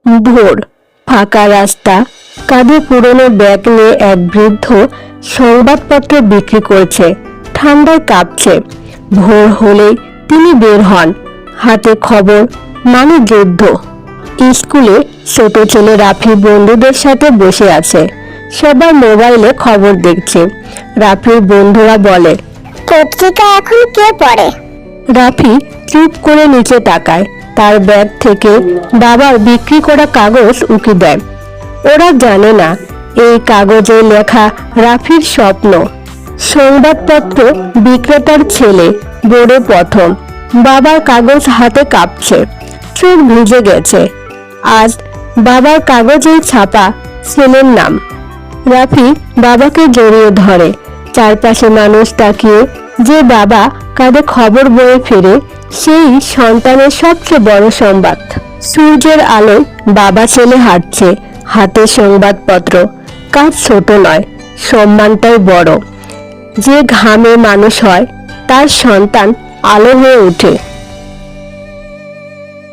ভোর, ফাঁকা রাস্তা, কাঁধে পুরনো ব্যাগ নিয়ে এক বৃদ্ধ সংবাদপত্র বিক্রি করছে। ঠান্ডায় কাঁপছে। ভোর হলেই তিনি বের হন, হাতে খবর, মানে যুদ্ধ। স্কুলে ছোট ছেলে রাফি বন্ধুদের সাথে বসে আছে। সবাই মোবাইলে খবর দেখছে। রাফির বন্ধুরা বলে, পত্রিকা এখন কে পড়ে? রাফি চুপ করে নিচে তাকায়। তার ব্যাগ থেকে বাবার বিক্রি করা কাগজ উকি দেয়। ওরা জানে না এই কাগজে লেখা রাফির স্বপ্ন। সংবাদপত্র বিক্রেতার ছেলে বোর্ডে প্রথম। বাবার কাগজ হাতে কাঁপছে, চোখ ভিজে গেছে। আজ বাবার কাগজেই ছাপা ছেলের নাম। রাফি বাবাকে জড়িয়ে ধরে। চারপাশে মানুষ তাকিয়ে। যে বাবা কাঁধে খবর বয়ে ফিরে, সেই সন্তানের সবচেয়ে বড় সংবাদ। সূর্যের আলোয় বাবা ছেলে হাঁটছে, হাতে সংবাদপত্র। কাজ ছোট নয়, সম্মানটাই বড়। যে ঘামে মানুষ হয়, তার সন্তান আলো হয়ে ওঠে।